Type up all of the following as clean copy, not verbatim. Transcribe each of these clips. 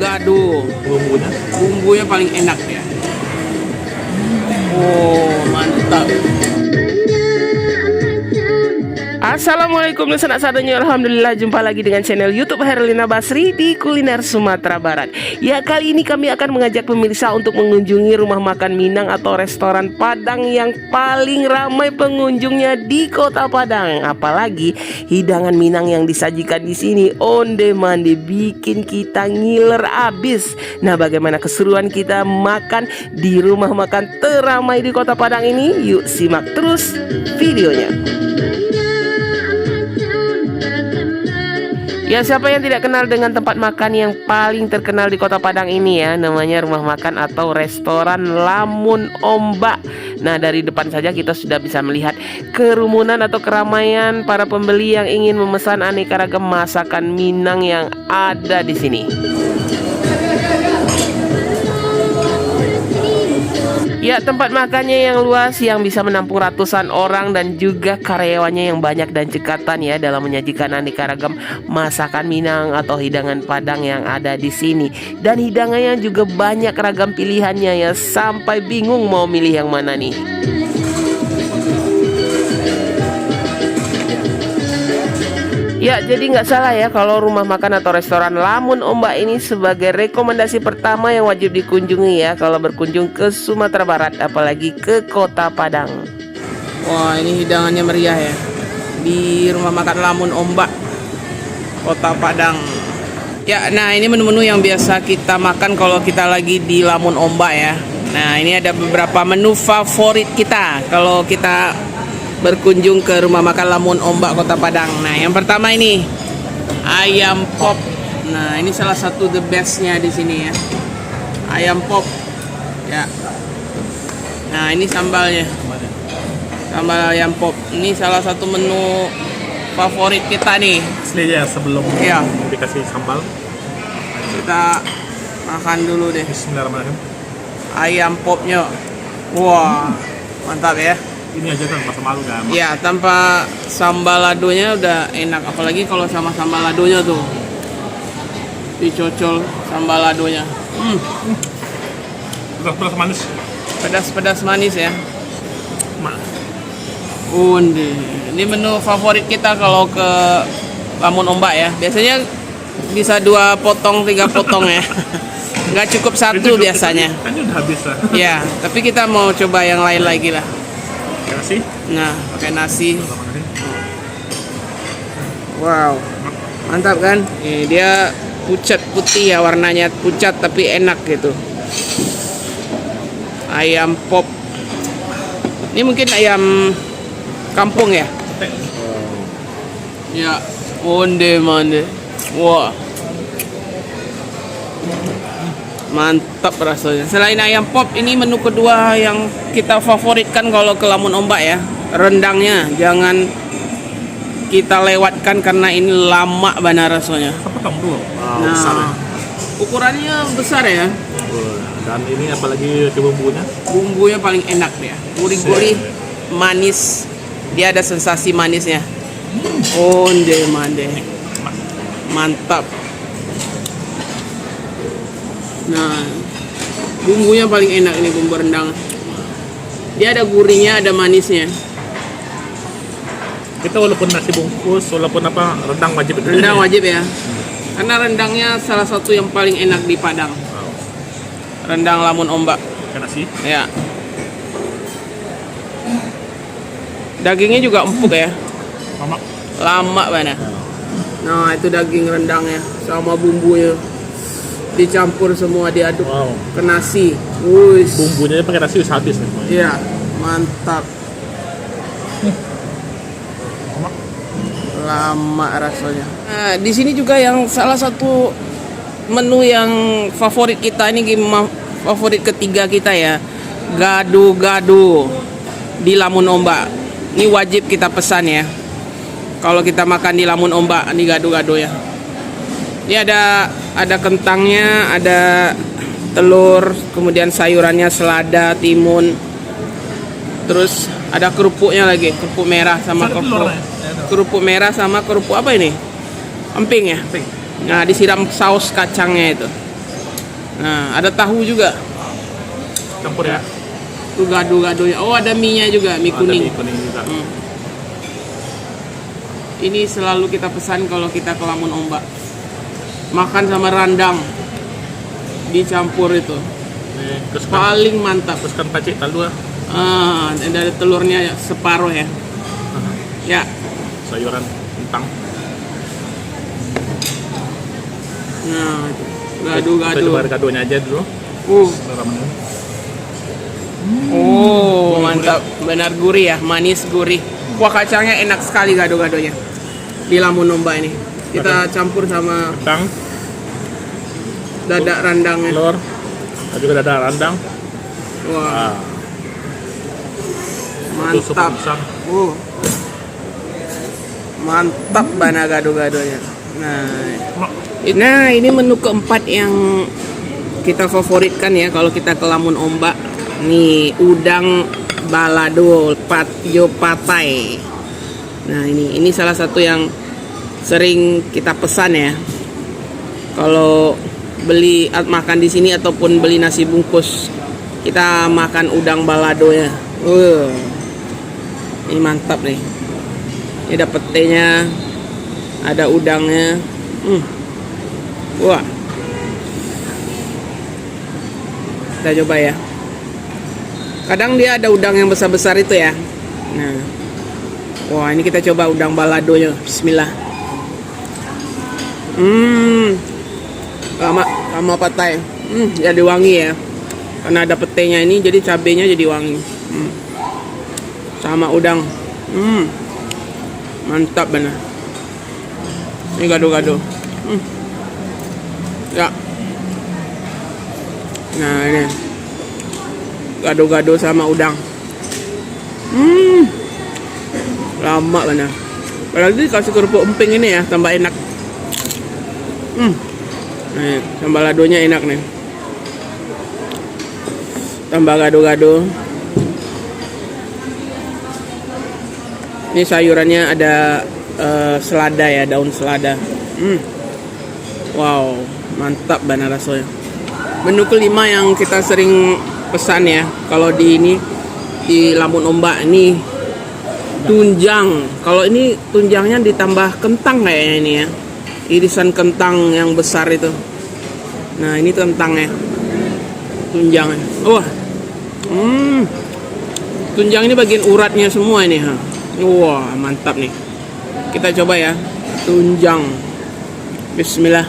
Gado-gado. Bumbunya paling enak ya. Oh, mantap. Assalamualaikum sanak sadanya, alhamdulillah jumpa lagi dengan channel YouTube Herlina Basri di Kuliner Sumatera Barat. Ya, kali ini kami akan mengajak pemirsa untuk mengunjungi rumah makan Minang atau restoran Padang yang paling ramai pengunjungnya di Kota Padang. Apalagi hidangan Minang yang disajikan di sini onde mande bikin kita ngiler abis. Nah, bagaimana keseruan kita makan di rumah makan teramai di Kota Padang ini? Yuk simak terus videonya. Ya, siapa yang tidak kenal dengan tempat makan yang paling terkenal di Kota Padang ini ya? Namanya rumah makan atau restoran Lamun Ombak. Nah, dari depan saja kita sudah bisa melihat kerumunan atau keramaian para pembeli yang ingin memesan aneka ragam masakan Minang yang ada di sini. Ya, tempat makannya yang luas yang bisa menampung ratusan orang dan juga karyawannya yang banyak dan cekatan ya dalam menyajikan aneka ragam masakan Minang atau hidangan Padang yang ada di sini. Dan hidangannya juga banyak ragam pilihannya ya, sampai bingung mau milih yang mana nih. Ya, jadi nggak salah ya kalau rumah makan atau restoran Lamun Ombak ini sebagai rekomendasi pertama yang wajib dikunjungi ya kalau berkunjung ke Sumatera Barat, apalagi ke Kota Padang. Wah, ini hidangannya meriah ya di rumah makan Lamun Ombak, Kota Padang. Ya, nah ini menu-menu yang biasa kita makan kalau kita lagi di Lamun Ombak ya. Nah, ini ada beberapa menu favorit kita kalau kita berkunjung ke rumah makan Lamun Ombak Kota Padang. Nah, yang pertama ini ayam pop. Nah, ini salah satu the bestnya di sini ya. Ayam pop. Ya. Nah, ini sambalnya. Sambal ayam pop. Ini salah satu menu favorit kita nih. Aslinya sebelum ya dikasih sambal. Kita makan dulu deh. Bismillahirrahmanirrahim. Ayam popnya. Wah, mantap ya. Ini aja kan masa malu kan? Ya, tanpa sambal ladonya udah enak, apalagi kalau sama sambal ladonya tuh dicocol sambal ladonya. Pedas-pedas manis. Pedas-pedas manis ya. Undi. Ini menu favorit kita kalau ke Lamun Ombak ya. Biasanya bisa 2 potong, 3 potong ya. Nggak cukup satu biasanya. Kan udah habis lah. Ya, tapi kita mau coba yang lain lagi lah. Nasi. Nah, pakai nasi. Wow, mantap kan? Dia pucat putih ya, warnanya pucat tapi enak gitu. Ayam pop. Ini mungkin ayam kampung ya? Ya, onde mande. Wah, mantap rasanya. Selain ayam pop, ini menu kedua yang kita favoritkan kalau ke Lamun Ombak ya. Rendangnya jangan kita lewatkan karena ini lama banget rasanya. Potong dulu. Nah, Besar ya. ukurannya besar ya. Dan ini apalagi ke bumbunya. Bumbunya paling enak ya. Gurih-gurih, manis. Dia ada sensasi manisnya. Onde mande. Mantap. Nah, bumbunya paling enak ini, bumbu rendang. Dia ada gurihnya, ada manisnya. Kita walaupun nasi bungkus, walaupun apa, rendang wajib. Rendang wajib ya. Karena rendangnya salah satu yang paling enak di Padang. Rendang Lamun Ombak. Pakai nasi. Ya. Dagingnya juga empuk ya. Lama banget. Nah, itu daging rendangnya sama bumbunya. Dicampur semua, diaduk ke nasi. Wush. Bumbunya pakai nasi udah habis nih. Iya, mantap. Lama rasanya. Nah, di sini juga yang salah satu menu yang favorit kita ini, favorit ketiga kita ya. Gado-gado di Lamun Ombak. Ini wajib kita pesan ya. Kalau kita makan di Lamun Ombak, ini gado-gado ya. Ini ada kentangnya, ada telur, kemudian sayurannya selada, timun. Terus ada kerupuknya lagi, kerupuk merah sama kerupuk merah sama kerupuk apa ini? Emping ya? Emping. Nah, disiram saus kacangnya itu. Nah, ada tahu juga. Campur ya. Tuh gado-gadonya. Oh, ada mie-nya juga, mie Ada kuning. mie kuning juga. Ini selalu kita pesan kalau kita ke Lamun Ombak. Makan sama rendang. Dicampur itu. Nih, terus kan, Paling mantap. terus kan pacik talua. Ada telurnya separuh ya. Ya. Sayuran kentang. Nah, itu. Kita Gado-gado. coba gadonya aja dulu. Ramen. Oh, mantap. Benar gurih ya, manis gurih. Kuah kacangnya enak sekali gado-gadonya. Di Lamun Ombak ini. Kita campur sama Kentang, dadak rendangnya. telur, ada juga ada rendang. Wah, Itu sup mantap. besar. Mantap bana gado-gadonya. Nah, ini menu keempat yang kita favoritkan ya kalau kita ke Lamun Ombak. Nih, udang balado patjo patai. Nah, ini salah satu yang sering kita pesan ya. Kalau beli makan di sini ataupun beli nasi bungkus, kita makan udang balado ya. Ini mantap nih. Ini ada petenya, ada udangnya. Wah. Kita coba ya. Kadang dia ada udang yang besar-besar itu ya. Nah. Wah, ini kita coba udang baladonya. Bismillah. Sama patai. Jadi wangi ya. Karena ada petenya ini jadi cabenya jadi wangi. Sama udang. Mantap benar. Ini gado-gado. Ya. Nah, ini. Gado-gado sama udang. Lama benar. Apalagi kasih kerupuk emping ini ya, tambah enak. Nih, sambal ladonya enak nih. Tambah gado-gado. Ini sayurannya ada selada ya, daun selada. Wow, mantap banget rasanya. Menu kelima yang kita sering pesan ya, kalau di ini di Lamun Ombak ini tunjang. Kalau ini tunjangnya ditambah kentang kayaknya ini ya. Irisan kentang yang besar itu. Nah, ini kentangnya. Tunjangnya. Wah. Tunjang ini bagian uratnya semua ini, ha. Wah, mantap nih. Kita coba ya. Tunjang. Bismillah.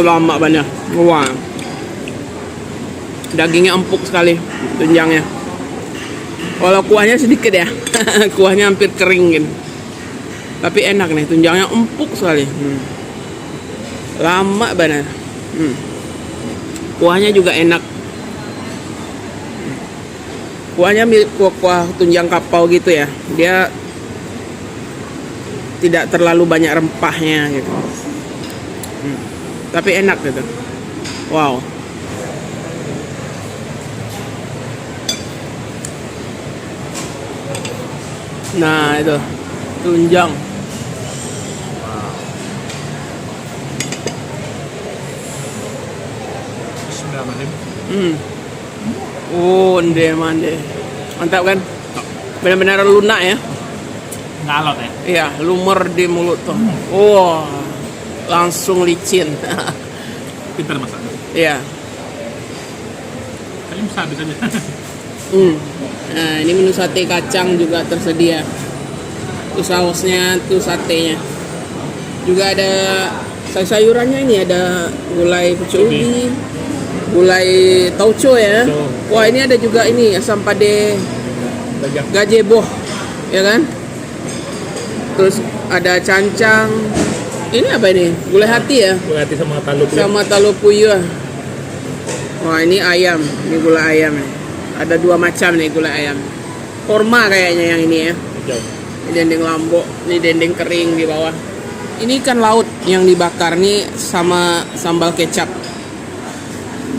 Lama banget. Wah. Dagingnya empuk sekali tunjangnya. Kalau kuahnya sedikit ya. Kuahnya hampir kering gitu. Tapi enak nih, tunjangnya empuk sekali. Lama banget. Kuahnya juga enak. Kuahnya mirip kuah tunjang kapau gitu ya. Dia tidak terlalu banyak rempahnya gitu. Tapi enak gitu. Wow. Nah, itu tunjang. Bismillahirrahmanirrahim. Oh, mande. Mantap kan? Benar-benar lunak ya. Ngalot ya. Iya, lumer di mulut tuh. Wah, langsung licin. Pintar masak. Iya. Kayaknya bisa habis aja. Nah, ini menu sate kacang juga tersedia. Tuh sausnya, tuh satenya. Juga ada sayurannya ini, ada gulai pucuk ubi, gulai tauco ya. Wah, ini ada juga ini asam pade gazebo, ya kan? Terus ada cancang. Ini apa ini? Gulai hati ya? Gulai hati sama talu. Sama talo puyuh. Wah, ini ayam. Ini gulai ayam nih. Ada dua macam nih gulai ayam. Korma kayaknya yang ini ya. Ini dendeng lombok, ini dendeng kering di bawah. Ini ikan laut yang dibakar nih sama sambal kecap.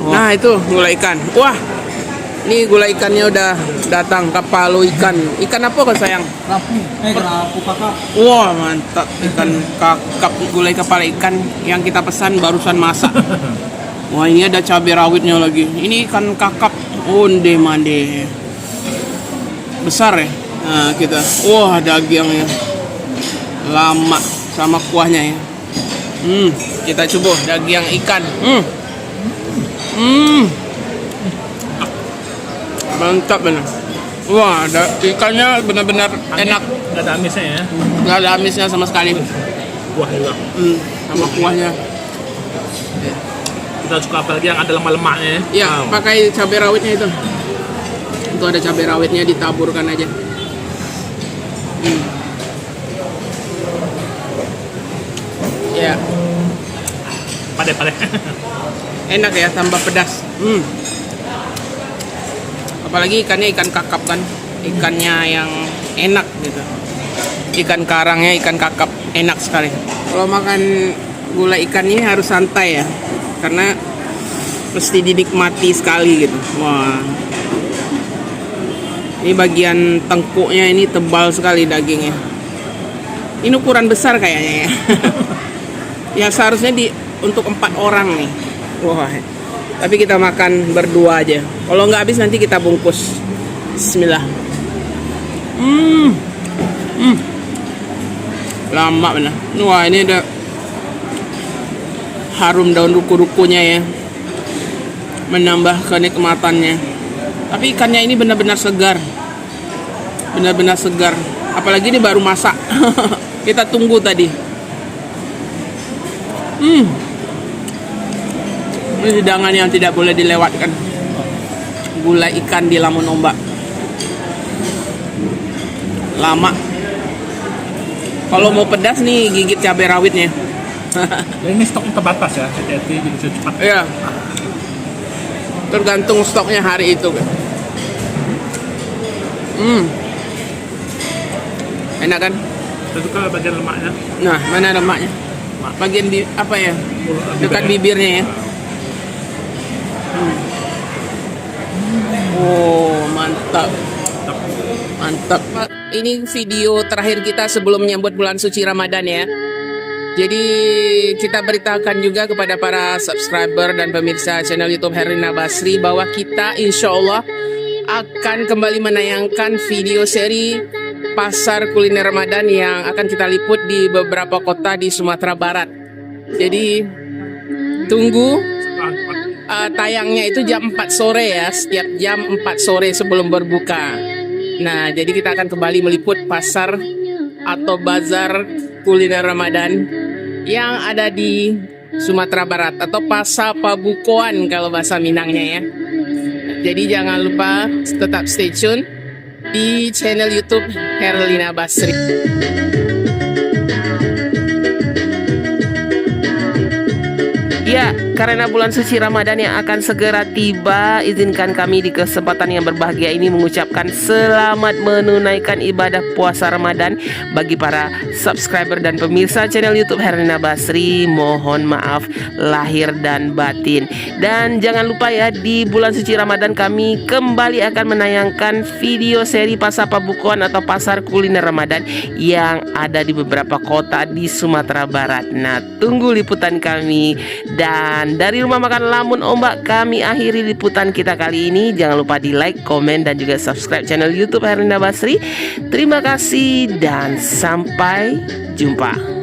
Nah, itu gulai ikan. Wah. Ini gulai ikannya udah datang, kapalo ikan. Ikan apa kok sayang? Kerapu kakak. Wah mantap, ikan kakap, gulai kepala ikan yang kita pesan barusan masak. Wah ini ada cabai rawitnya lagi. Ini ikan kakap, onde mande. Besar ya. Nah kita, wah dagingnya lama sama kuahnya ya. Kita coba daging ikan. Mantap benar. Wah, ikannya benar-benar enak. Nggak ada amisnya ya. Nggak ada amisnya sama sekali. Kuah juga. Sama kuahnya. Kita suka apalagi yang ada lemak-lemaknya ya. Ya, pakai cabai rawitnya itu. Itu ada cabai rawitnya, ditaburkan aja. Ya, Pade-pade. enak ya, tambah pedas. Apalagi ikannya ikan kakap kan, ikannya yang enak gitu. Ikan karangnya ikan kakap enak sekali. Kalau makan gulai ikannya harus santai ya, karena mesti dinikmati sekali gitu. Wah, ini bagian tengkuknya ini tebal sekali dagingnya. Ini ukuran besar kayaknya ya. Ya seharusnya untuk 4 orang nih. Wah, tapi kita makan berdua aja. Kalau nggak habis nanti kita bungkus. Bismillah. Lama benar. Wah ini ada harum daun ruku-rukunya ya, menambah kenikmatannya. Tapi ikannya ini benar-benar segar. Benar-benar segar. Apalagi ini baru masak. Kita tunggu tadi. Ini hidangan yang tidak boleh dilewatkan. Gulai ikan di Lamun Ombak. Lama. Kalau mau pedas nih gigit cabai rawitnya. Ini stoknya terbatas ya, hati-hati jadi bisa cepat. Iya. Tergantung stoknya hari itu. Enak kan? Saya suka bagian lemaknya. Nah, mana lemaknya? Bagian apa ya? Dekat bibirnya ya. Oh, mantap. Mantap. Ini video terakhir kita sebelum menyambut bulan suci Ramadan ya. Jadi kita beritahukan juga kepada para subscriber dan pemirsa channel YouTube Herlina Basri bahwa kita insya Allah akan kembali menayangkan video seri pasar kuliner Ramadan yang akan kita liput di beberapa kota di Sumatera Barat. Jadi tunggu tayangnya itu jam 4 sore ya, setiap jam 4 sore sebelum berbuka. Nah, jadi kita akan kembali meliput pasar atau bazar kuliner Ramadan yang ada di Sumatera Barat atau Pasar Pabukoan kalau bahasa Minangnya ya. Jadi jangan lupa tetap stay tune di channel YouTube Herlina Basri. Ya, karena bulan suci Ramadan yang akan segera tiba, izinkan kami di kesempatan yang berbahagia ini mengucapkan selamat menunaikan ibadah puasa Ramadan bagi para subscriber dan pemirsa channel YouTube Herlina Basri. Mohon maaf lahir dan batin. Dan jangan lupa ya, di bulan suci Ramadan kami kembali akan menayangkan video seri Pasar Pabukoan atau Pasar Kuliner Ramadan yang ada di beberapa kota di Sumatera Barat. Nah, tunggu liputan kami. Dan dari Rumah Makan Lamun Ombak kami akhiri liputan kita kali ini. Jangan lupa di like, komen, dan juga subscribe channel YouTube Herlina Basri. Terima kasih dan sampai jumpa.